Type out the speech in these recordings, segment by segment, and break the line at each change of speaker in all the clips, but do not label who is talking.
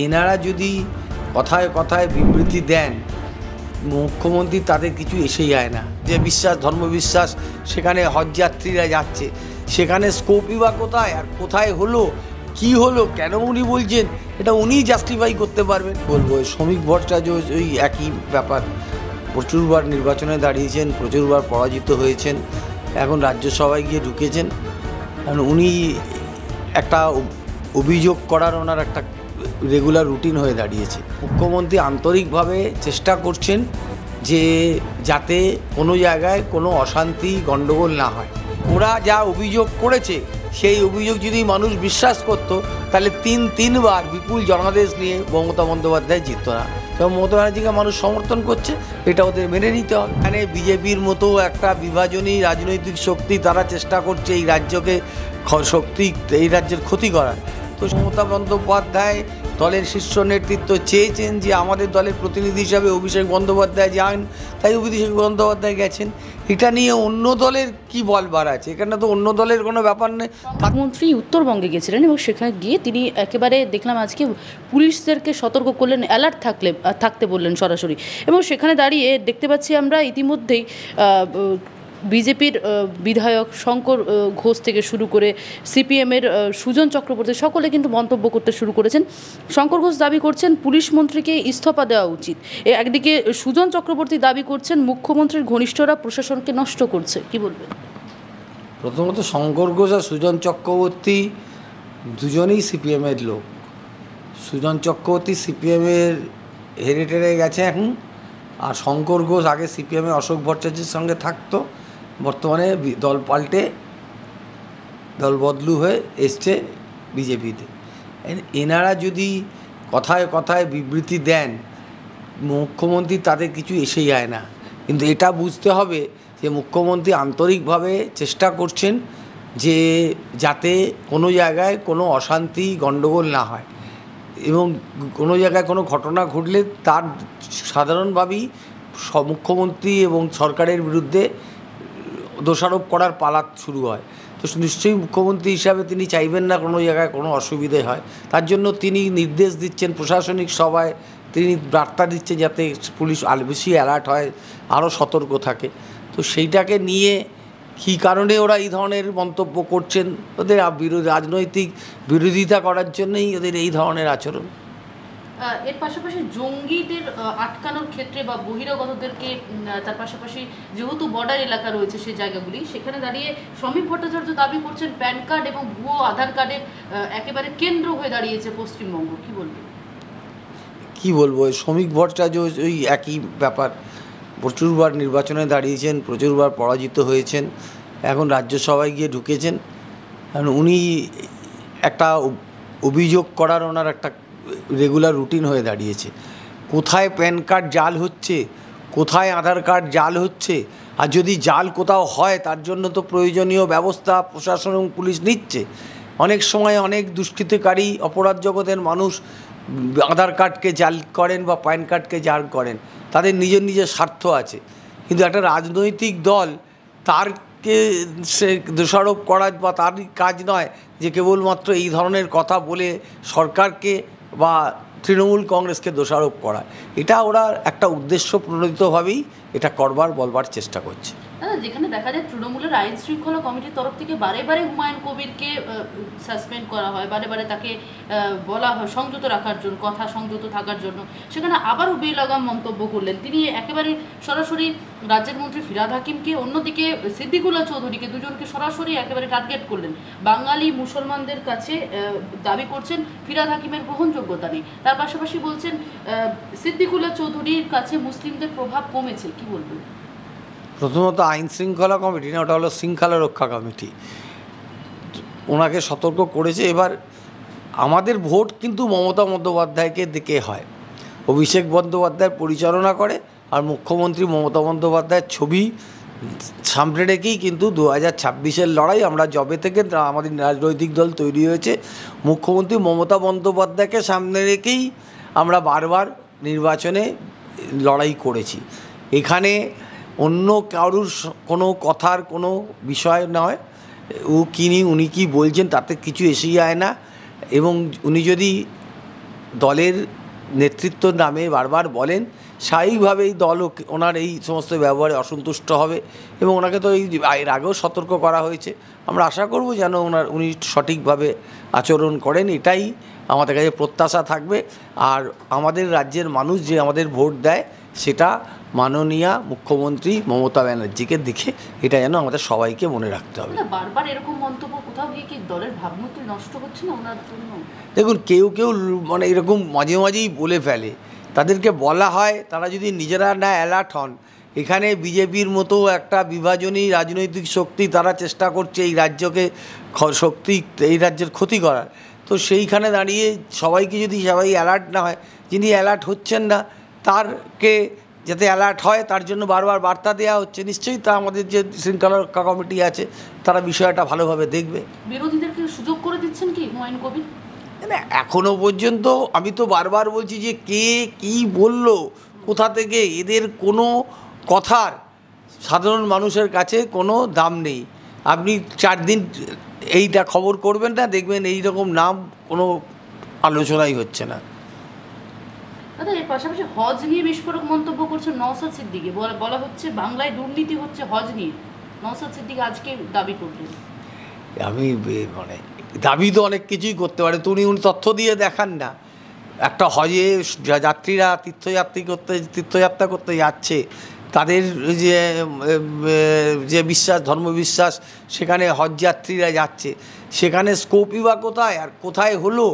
এনারা যদি কথায় কথায় বিবৃতি দেন, মুখ্যমন্ত্রী তাদের কিছু এসে যায় না। যে বিশ্বাস, ধর্মবিশ্বাস, সেখানে হজযাত্রীরা যাচ্ছে, সেখানে স্কোপই বা কোথায়, আর কোথায় হলো, কি হলো, কেন উনি বলছেন, এটা উনিই জাস্টিফাই করতে পারবেন। বলবো শ্রমিক ভট্টাচার্য ওই একই ব্যাপার, প্রচুরবার নির্বাচনে দাঁড়িয়েছেন, প্রচুরবার পরাজিত হয়েছেন, এখন রাজ্যসভায় গিয়ে ঢুকেছেন। কারণ উনি একটা অভিযোগ করার ওনার একটা রেগুলার রুটিন হয়ে দাঁড়িয়েছে। মুখ্যমন্ত্রী আন্তরিকভাবে চেষ্টা করছেন যে যাতে কোনো জায়গায় কোনো অশান্তি গণ্ডগোল না হয়। ওরা যা অভিযোগ করেছে সেই অভিযোগ যদি মানুষ বিশ্বাস করত, তাহলে তিনবার বিপুল জনাদেশ নিয়ে মমতা বন্দ্যোপাধ্যায় জিতত না। এবং মমতা ব্যানার্জিকে মানুষ সমর্থন করছে, এটা ওদের মেনে নিতে হবে। এখানে বিজেপির মতো একটা বিভাজনী রাজনৈতিক শক্তি, তারা চেষ্টা করছে এই রাজ্যকে এই রাজ্যের ক্ষতি করার। তো মমতা বন্দ্যোপাধ্যায় দলের শীর্ষ নেতৃত্ব চেয়েছেন যে আমাদের দলের প্রতিনিধি হিসাবে অভিষেক বন্দ্যোপাধ্যায় যান, তাই অভিষেক বন্দ্যোপাধ্যায় গেছেন। এটা নিয়ে অন্য দলের কি বলবার আছে? এখানে তো অন্য দলের কোনো ব্যাপার নেই।
মুখ্যমন্ত্রী উত্তরবঙ্গে গেছিলেন এবং সেখানে গিয়ে তিনি একেবারে দেখলাম আজকে পুলিশদেরকে সতর্ক করলেন, অ্যালার্ট থাকতে বললেন সরাসরি। এবং সেখানে দাঁড়িয়ে দেখতে পাচ্ছি আমরা ইতিমধ্যেই বিজেপির বিধায়ক শঙ্কর ঘোষ থেকে শুরু করে সিপিএমের সুজন চক্রবর্তী সকলে কিন্তু মন্তব্য করতে শুরু করেছেন। শঙ্কর ঘোষ দাবি করছেন পুলিশ মন্ত্রীকে ইস্তফা দেওয়া উচিত। একদিকে সুজন চক্রবর্তী দাবি করছেন মুখ্যমন্ত্রীর ঘনিষ্ঠরা প্রশাসনকে নষ্ট করছে। কি বলবেন?
প্রথমত শঙ্কর ঘোষ আর সুজন চক্রবর্তী দুজনেই সিপিএমের লোক। সুজন চক্রবর্তী সিপিএমের হেরিটেজে গেছে এখন, আর শঙ্কর ঘোষ আগে সিপিএমে অশোক ভট্টাচার্যের সঙ্গে থাকতো, বর্তমানে দল পাল্টে দল বদলু হয়ে এসছে বিজেপিতে। এনারা যদি কথায় কথায় বিবৃতি দেন, মুখ্যমন্ত্রী তাদের কিছু এসে যায় না। কিন্তু এটা বুঝতে হবে যে মুখ্যমন্ত্রী আন্তরিকভাবে চেষ্টা করছেন যে যাতে কোনো জায়গায় কোনো অশান্তি গণ্ডগোল না হয়, এবং কোনো জায়গায় কোনো ঘটনা ঘটলে তার সাধারণভাবেই মুখ্যমন্ত্রী এবং সরকারের বিরুদ্ধে দোষারোপ করার পালা শুরু হয়। তো নিশ্চয়ই মুখ্যমন্ত্রী হিসাবে তিনি চাইবেন না কোনো জায়গায় কোনো অসুবিধে হয়। তার জন্য তিনি নির্দেশ দিচ্ছেন, প্রশাসনিক সভায় তিনি বার্তা দিচ্ছেন যাতে পুলিশ আরও বেশি অ্যালার্ট হয়, আরও সতর্ক থাকে। তো সেইটাকে নিয়ে কী কারণে ওরা এই ধরনের মন্তব্য করছেন, ওদের রাজনৈতিক বিরোধিতা করার জন্যই ওদের এই ধরনের আচরণ।
এর পাশাপাশি জঙ্গিদের আটকানোর ক্ষেত্রে বা বহিরাগতদেরকে, তার পাশাপাশি যেহেতু বর্ডার এলাকা রয়েছে সেই জায়গাগুলি, সেখানে দাঁড়িয়ে শ্রমিক ভট্টাচার্য দাবি করছেন প্যান কার্ড এবং ভুয়ো আধার কার্ডের একেবারে কেন্দ্র হয়ে দাঁড়িয়েছে পশ্চিমবঙ্গ। কি বলবো
শ্রমিক ভট্টাচার্য ওই একই ব্যাপার, প্রচুরবার নির্বাচনে দাঁড়িয়েছেন, প্রচুরবার পরাজিত হয়েছেন, এখন রাজ্যসভায় গিয়ে ঢুকেছেন। কারণ উনি একটা অভিযোগ করার ওনার একটা রেগুলার রুটিন হয়ে দাঁড়িয়েছে। কোথায় প্যান কার্ড জাল হচ্ছে, কোথায় আধার কার্ড জাল হচ্ছে, আর যদি জাল কোথাও হয় তার জন্য তো প্রয়োজনীয় ব্যবস্থা প্রশাসন এবং পুলিশ নিচ্ছে। অনেক সময় অনেক দুষ্কৃতকারী অপরাধ জগতের মানুষ আধার কার্ডকে জাল করেন বা প্যান কার্ডকে জাল করেন, তাদের নিজের নিজের স্বার্থ আছে। কিন্তু একটা রাজনৈতিক দল তারকে সে দোষারোপ করা বা তারই কাজ নয় যে কেবলমাত্র এই ধরনের কথা বলে সরকারকে বা তৃণমূল কংগ্রেসকে দোষারোপ করা। এটা ওরা একটা উদ্দেশ্য প্রণোদিতভাবেই এটা বলবার চেষ্টা করছে।
যেখানে দেখা যায় তৃণমূলের আইন শৃঙ্খলা কমিটির তরফ থেকে বারে বারে হুমায়ুন কবিরকে সাসপেন্ড করা হয়, বারে বারে তাকে বলা হয় সংযত রাখার জন্য, কথা সংযত থাকার জন্য, সেখানে আবারও বেলাগাম মন্তব্য করলেন তিনি একেবারে সরাসরি রাজ্যের মন্ত্রী ফিরহাদ হাকিমকে, অন্যদিকে সিদ্দিকুল্লাহ চৌধুরীকে, দুজনকে সরাসরি একেবারে টার্গেট করলেন। বাঙালি মুসলমানদের কাছে দাবি করছেন ফিরহাদ হাকিমের গ্রহণযোগ্যতা নেই, তার পাশাপাশি বলছেন সিদ্দিকুল্লাহ চৌধুরীর কাছে মুসলিমদের প্রভাব কমেছে। কি বলবেন?
প্রথমত আইন শৃঙ্খলা কমিটি না, ওটা হলো শৃঙ্খলা রক্ষা কমিটি, ওনাকে সতর্ক করেছে। এবার আমাদের ভোট কিন্তু মমতা বন্দ্যোপাধ্যায়কে দিকে হয়, অভিষেক বন্দ্যোপাধ্যায় পরিচালনা করে, আর মুখ্যমন্ত্রী মমতা বন্দ্যোপাধ্যায়ের ছবি সামনে রেখেই কিন্তু 2026-এর লড়াই। আমরা যবে থেকে আমাদের রাজনৈতিক দল তৈরি হয়েছে, মুখ্যমন্ত্রী মমতা বন্দ্যোপাধ্যায়কে সামনে রেখেই আমরা বারবার নির্বাচনে লড়াই করেছি। এখানে অন্য কারুর কোনো কথার কোনো বিষয় নয়, উনি কি বলছেন তাতে কিছু এসে যায় না। এবং উনি যদি দলের নেতৃত্বর নামে বারবার বলেন, স্বাভাবিকভাবেই দলও ওনার এই সমস্ত ব্যবহারে অসন্তুষ্ট হবে এবং ওনাকে তো এই এর আগেও সতর্ক করা হয়েছে। আমরা আশা করব যেন উনি সঠিকভাবে আচরণ করেন, এটাই আমাদের কাছে প্রত্যাশা থাকবে। আর আমাদের রাজ্যের মানুষ যে আমাদের ভোট দেয় সেটা মাননীয়া মুখ্যমন্ত্রী মমতা ব্যানার্জিকে দেখে, এটা যেন আমাদের সবাইকে মনে রাখতে হবে।
বারবার এরকম মন্তব্য কোথাও গিয়ে কি দলের ভাবমূর্তি নষ্ট হচ্ছে না ওনার জন্য?
দেখুন, কেউ কেউ মানে এরকম মাঝে মাঝেই বলে ফেলে, তাদেরকে বলা হয় তারা যদি নিজেরা না অ্যালার্ট হন। এখানে বিজেপির মতো একটা বিভাজনী রাজনৈতিক শক্তি তারা চেষ্টা করছে এই রাজ্যকে এই রাজ্যের ক্ষতি করার। তো সেইখানে দাঁড়িয়ে সবাইকে যদি সবাই অ্যালার্ট না হয়, যিনি অ্যালার্ট হচ্ছেন না তারকে যাতে অ্যালার্ট হয় তার জন্য বারবার বার্তা দেওয়া হচ্ছে। নিশ্চয়ই তা আমাদের যে শৃঙ্খলা রক্ষা কমিটি আছে তারা বিষয়টা ভালোভাবে দেখবে।
বিরোধীদেরকে সুযোগ করে দিচ্ছেন কি হুমায়ুন কবির?
না, এখনও পর্যন্ত আমি তো বারবার বলছি যে কে কী বলল, কোথা থেকে, এদের কোনো কথার সাধারণ মানুষের কাছে কোনো দাম নেই। আপনি 4 দিন এইটা খবর করবেন না, দেখবেন এই রকম নাম কোনো আলোচনাই হচ্ছে না।
দাদা, এর পাশাপাশি হজ নিয়ে বিস্ফোরক মন্তব্য করছে নওশাদ সিদ্দিকী। বলা হচ্ছে বাংলায় দুর্নীতি হচ্ছে হজ নিয়ে। নওশাদ সিদ্দিকী আজকে দাবি করলেন।
আমি মানে দাবি তো অনেক কিছুই করতে পারে, তো উনি তথ্য দিয়ে দেখান না। একটা হজে যাত্রীরা তীর্থযাত্রা করতে যাচ্ছে, তাদের যে বিশ্বাস, ধর্মবিশ্বাস, সেখানে হজযাত্রীরা যাচ্ছে, সেখানে স্কোপই বা কোথায়, আর কোথায় হলো,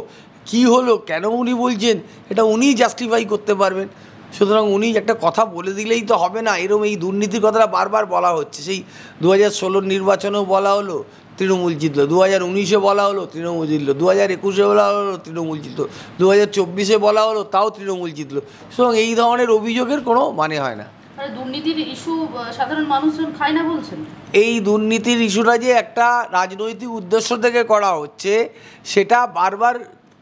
কি হলো, কেন উনি বলছেন, এটা উনিই জাস্টিফাই করতে পারবেন। সুতরাং উনি একটা কথা বলে দিলেই তো হবে না। এরকম এই দুর্নীতির কথাটা বারবার বলা হচ্ছে। সেই 2016 নির্বাচনেও বলা হলো, তৃণমূল জিতল। 2019-এ বলা হলো, তৃণমূল জিতল। 2021-এ বলা হলো, তৃণমূল জিতল। 2024-এ বলা হলো, তাও তৃণমূল জিতল। সুতরাং এই ধরনের অভিযোগের কোনো মানে হয় না।
দুর্নীতির ইস্যু সাধারণ মানুষজন খায় না বলছেন? এই
দুর্নীতির ইস্যুটা যে একটা রাজনৈতিক উদ্দেশ্য থেকে করা হচ্ছে, সেটা বারবার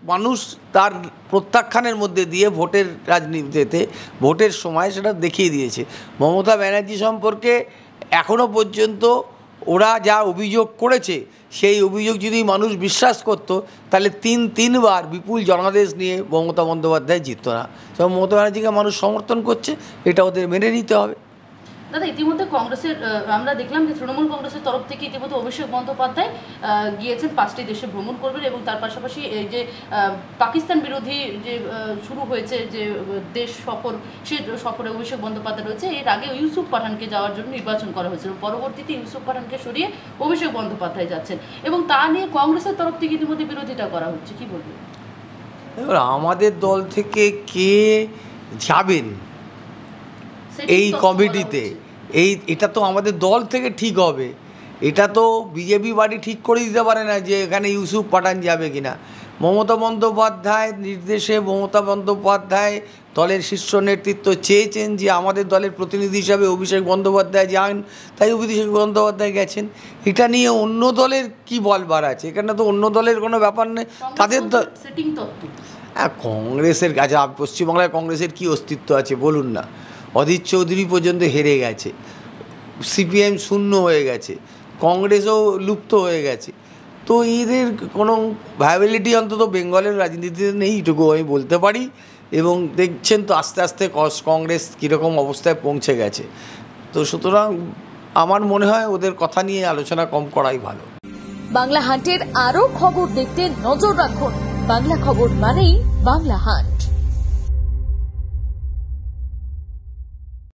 মানুষ তার প্রত্যাখ্যানের মধ্যে দিয়ে ভোটের রাজনীতিতে ভোটের সময় সেটা দেখিয়ে দিয়েছে। মমতা ব্যানার্জি সম্পর্কে এখনও পর্যন্ত ওরা যা অভিযোগ করেছে, সেই অভিযোগ যদি মানুষ বিশ্বাস করত, তাহলে তিনবার বিপুল জনাদেশ নিয়ে মমতা বন্দ্যোপাধ্যায় জিতত না। তো মমতা ব্যানার্জিকে মানুষ সমর্থন করছে, এটা ওদের মেনে নিতে হবে।
দাদা, ইতিমধ্যে কংগ্রেসের আমরা দেখলাম যে তৃণমূল কংগ্রেসের তরফ থেকে ইতিমধ্যে অভিষেক বন্দ্যোপাধ্যায় গিয়েছেন 5টি দেশে ভ্রমণ করবেন এবং তার পাশাপাশি এই যে পাকিস্তান বিরোধী যে শুরু হয়েছে যে দেশ সফর, সেই সফরে অভিষেক বন্দ্যোপাধ্যায় রয়েছে। এর আগে ইউসুফ পাঠানকে যাওয়ার জন্য নির্বাচন করা হয়েছিল, পরবর্তীতে ইউসুফ পাঠানকে সরিয়ে অভিষেক বন্দ্যোপাধ্যায় যাচ্ছেন এবং তা নিয়ে কংগ্রেসের তরফ থেকে ইতিমধ্যে বিরোধিতা করা হচ্ছে। কি বলবেন?
এবার আমাদের দল থেকে কে যাবেন এই কমিটিতে, এটা তো আমাদের দল থেকে ঠিক হবে। এটা তো বিজেপি বাড়ি ঠিক করে দিতে পারে না যে এখানে ইউসুফ পাঠান যাবে কিনা। মমতা বন্দ্যোপাধ্যায়ের নির্দেশে মমতা বন্দ্যোপাধ্যায় দলের শীর্ষ নেতৃত্ব চেয়েছেন যে আমাদের দলের প্রতিনিধি হিসাবে অভিষেক বন্দ্যোপাধ্যায় যান, তাই অভিষেক বন্দ্যোপাধ্যায় গেছেন। এটা নিয়ে অন্য দলের কি বলবার আছে? এখানে তো অন্য দলের কোনো ব্যাপার নেই। তাদের কংগ্রেসের কাছে, পশ্চিমবাংলায় কংগ্রেসের কি অস্তিত্ব আছে বলুন না? অধীর চৌধুরী পর্যন্ত হেরে গেছে, সিপিএম শূন্য হয়ে গেছে, কংগ্রেসও লুপ্ত হয়ে গেছে। তো এদের কোনো ভায়াবিলিটি অন্তত বেঙ্গলের রাজনীতিতে নেই, এটুকু আমি বলতে পারি। এবং দেখছেন তো আস্তে আস্তে কংগ্রেস কীরকম অবস্থায় পৌঁছে গেছে। তো সুতরাং আমার মনে হয় ওদের কথা নিয়ে আলোচনা কম করাই ভালো।
বাংলা হান্টের আরও খবর দেখতে নজর রাখুন। বাংলা খবর মানেই বাংলা হান্ট।